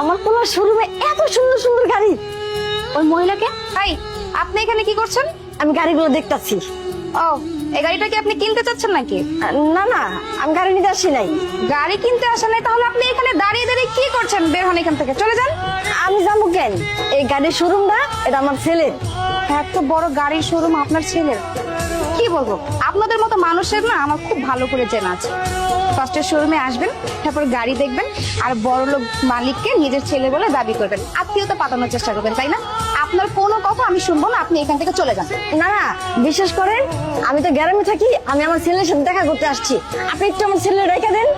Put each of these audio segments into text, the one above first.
আমার পোলার শোরুমে এত সুন্দর সুন্দর গাড়ি। ওই মহিলাকে? হাই, আপনি এখানে কি করছেন? আমি গাড়িগুলো দেখতাছি। ও, এই গাড়িটা কি আপনি কিনতে চাচ্ছেন নাকি? না না, আমি গাড়ি নিতে আসি নাই। গাড়ি কিনতে আসেন নাই? তাহলে আপনি এখানে দাঁড়িয়ে দাঁড়িয়ে কি করছেন? বের হন এখান থেকে, চলে যান। আমি যাবো কেন? এই গাড়ির শোরুমটা এটা আমার ছেলের। এত বড় গাড়ির শোরুম আপনার ছেলের? কি বলবো, আপনাদের মতো মানুষের না আমার খুব ভালো করে চেনা আছে। ফার্স্টে শোরুমে আসবেন, তারপর গাড়ি দেখবেন, আর বড় লোক মালিককে নিজের ছেলে বলে দাবি করবেন, আত্মীয়তা পাতানোর চেষ্টা করবেন, তাই না? আপনার কোনো কথা আমি শুনবো না, আপনি এখান থেকে চলে যান। না না, বিশ্বাস করেন আমি তো গ্রামে থাকি, আমি আমার ছেলের সাথে দেখা করতে আসছি। আপনি একটু আমার ছেলে রেখে দেন।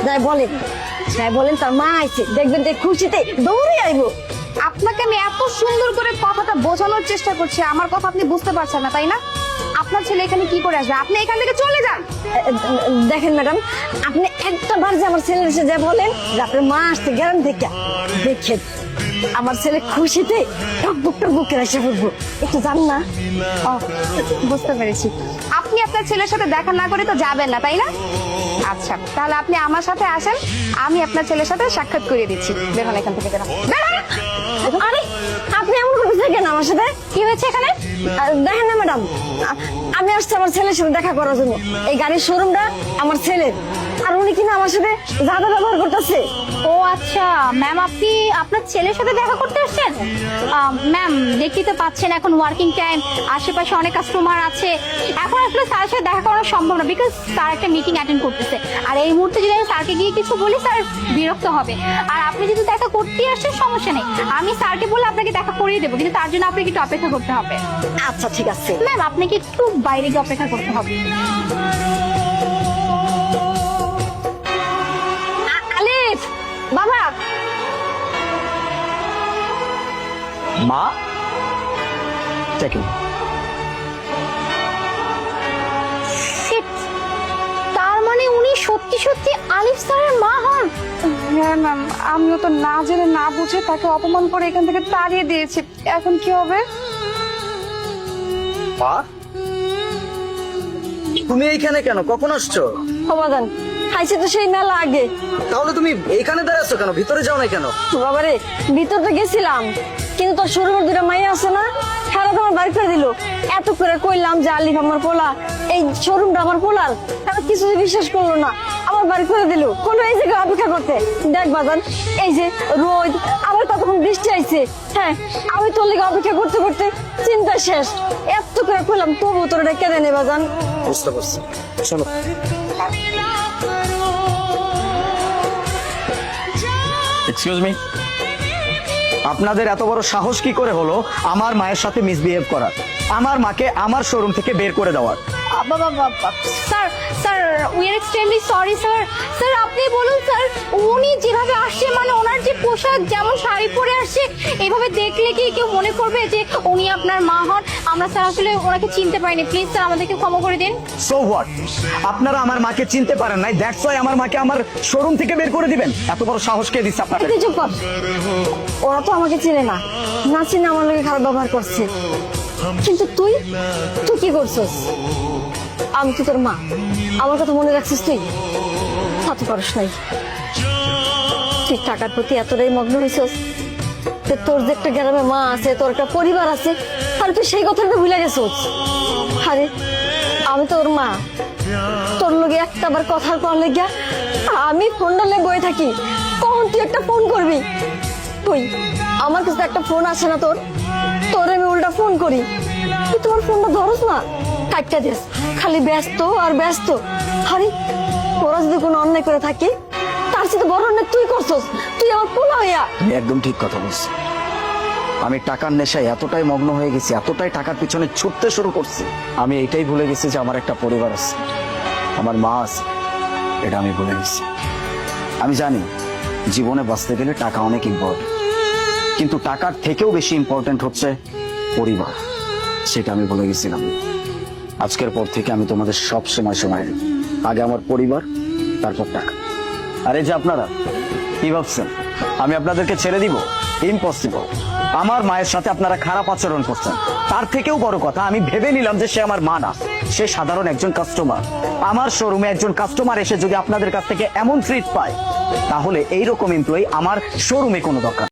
যাই বলেন তার মা আইছে, দেখবেন যে খুশিতে দৌড়ে আইবো। আপনাকে আমি এত সুন্দর করে কথাটা বোঝানোর চেষ্টা করছি, আমার কথা আপনি বুঝতে পারছেন না, তাই না? আপনার ছেলে এখানে কি করে আসবে? আপনি এখান থেকে চলে যান। দেখেন ম্যাডাম, আপনি একটা বার যে আমার ছেলের এসে যা বলেন যে আপনার মা আসছে গ্রাম থেকে, দেখেন আমার ছেলে খুশিতে টকবুক টকবুক করে এসে পড়বো। একটু জান না? ও, বুঝতে পেরেছি। আপনি আপনার ছেলের সাথে দেখা না করে তো যাবেন না, তাই না? আচ্ছা, তাহলে আপনি আমার সাথে আসেন, আমি আপনার ছেলের সাথে সাক্ষাৎ করিয়ে দিচ্ছি। বের হন এখান থেকে, বের হন। আরে আপনি এমন করতেছেন কেন আমার সাথে? কি হয়েছে এখানে? দেখেন না ম্যাডাম, আমি আসছি আমার ছেলের সাথে দেখা করার জন্য। এই গাড়ির শোরুমটা আমার ছেলের, আর উনি কিনা আমার সাথে যাদা ব্যবহার করতেছে। ও আচ্ছা, ম্যাম আপনি আপনার ছেলের সাথে দেখা করতে আসছেন? ম্যাম, দেখতেই তো পাচ্ছেন এখন ওয়ার্কিং টাইম, আশেপাশে অনেক কাস্টমার আছে, এখন আসলে স্যারের সাথে দেখা করা সম্ভব না, বিকজ স্যার একটা মিটিং অ্যাটেন্ড করতেছে। আর এই মুহূর্তে যদি আমি স্যারকে গিয়ে কিছু বলি, স্যার বিরক্ত হবে। আর আপনি যদি দেখা করতেই আসছেন, সমস্যা নেই, আমি স্যারকে বলে আপনাকে দেখা করিয়ে দেবো, কিন্তু তার জন্য আপনাকে একটু অপেক্ষা করতে হবে। আচ্ছা ঠিক আছে ম্যাম, আপনাকে একটু বাইরে গিয়ে অপেক্ষা করতে হবে। আলিফ বাবা। মা তার মানে উনি সত্যি সত্যি আলিফ স্যারের মা হন? হ্যাঁ ম্যাম, আমিও তো না জেনে না বুঝে তাকে অপমান করে এখান থেকে তাড়িয়ে দিয়েছি। এখন কি হবে? মা, তুমি এইখানে কেন? কখন আসছো? সমাধান খাইছে তো সেই মেলা আগে। তাহলে তুমি এইখানে দাঁড়াচ্ছ কেন? ভিতরে যাও না কেন? বাবারে, ভিতরটা গেছিলাম, কিন্তু তোর শোরুমের দুটা মাইয়া আছে না, খেলা তোমার বাড়ি করে দিল। এত করে কইলাম যে আলিফ আমার পোলা, এই শোরুমটা আমার পোলার, তারা কিছু বিশ্বাস করলো না, আমার বাড়ি করে দিল। কোনো এই জায়গায় অপেক্ষা করতে দেখ বাজান, এই যে রোদ, আবার তখন বৃষ্টি আইছে। হ্যাঁ, আমি তোর লিগে অপেক্ষা করতে করতে চিন্তা শেষ। এত করে কইলাম তবু তোর ডেকে দেনে বাজান। বুঝতে পারছি, চলো। এক্সকিউজ মি, আপনাদের এত বড় সাহস কি করে হলো আমার মায়ের সাথে মিসবিহেভ করার, আমার মাকে আমার শোরুম থেকে বের করে দেওয়ার? Sir sir, we are extremely sorry sir. Sir আপনি বলুন স্যার, উনি যেভাবে আসছে, মানে ওনার যে পোশাক, যেমন শাড়ি পরে আসছে, এইভাবে দেখলে কি কেউ মনে করবে যে উনি আপনার মা হন? আমরা স্যার আসলে ওনাকে চিনতে পারিনি, প্লিজ স্যার আমাদেরকে ক্ষমা করে দিন। সো হোয়াট, আপনারা আমার মাকে চিনতে পারেন নাই, দ্যাটস ওয়াই আমার মাকে আমার শোরুম থেকে বের করে দিবেন? এত বড় সাহস কে দিচ্ছে আপনাদের? তুই চুপ কর। ওরা তো আমাকে চিনে না, না চিনে আমার লোকে খারাপ ব্যবহার করছে। কিন্তু তুই তুই কি করছিস? আমি তো তোর মা, আমার কথা মনে রাখছিস তুই? তা তো পারস নাই। তুই টাকার প্রতি এতটাই মগ্ন হয়েছিস যে তোর যে একটা গ্রামে মা আছে, তোর একটা পরিবার আছে, আর তুই সেই কথাটা ভুলে গেছিস। আরে আমি তোর মা, তোর লগে একটা বার কথা কর লেগা আমি ফোনটা লে বয়ে থাকি, কখন তুই একটা ফোন করবি? তুই আমার কাছে একটা ফোন আসে না তোর, তোর আমি উল্টা ফোন করি, তুই তোমার ফোনটা ধরস না, কাটটা দিস, খালি ব্যস্ত আর ব্যস্ত। আরে তোরা যদি কোনো অন্যায় করে থাকি, তার সাথে বড় অন্যায় তুই করছস, তুই আমার পোলা হইয়া। তুমি একদম ঠিক কথা বলছো। আমি টাকার নেশায় এতটাই মগ্ন হয়ে গেছি, এতটাই টাকার পিছনে ছুটতে শুরু করছি, আমি এইটাই ভুলে গেছি যে আমার একটা পরিবার আছে, আমার মা আছে, এটা আমি ভুলে গেছি। আমি জানি জীবনে বাঁচতে গেলে টাকা অনেক ইম্পর্টেন্ট, কিন্তু টাকার থেকেও বেশি ইম্পর্টেন্ট হচ্ছে পরিবার, সেটা আমি ভুলে গেছিলাম। আজকের পর থেকে আমি তোমাদের সব সময় আগে আমার পরিবার, তারপর টাকা। আর এই যে আপনারা কি ভাবছেন আমি আপনাদেরকে ছেড়ে দিব? ইম্পসিবল। আমার মায়ের সাথে আপনারা খারাপ আচরণ করছেন, তার থেকেও বড় কথা আমি ভেবে নিলাম যে সে আমার মা না, সে সাধারণ একজন কাস্টমার। আমার শোরুমে একজন কাস্টমার এসে যদি আপনাদের কাছ থেকে এমন ট্রিট পায়, তাহলে এইরকম এমপ্লয়ি আমার শোরুমে কোনো দরকার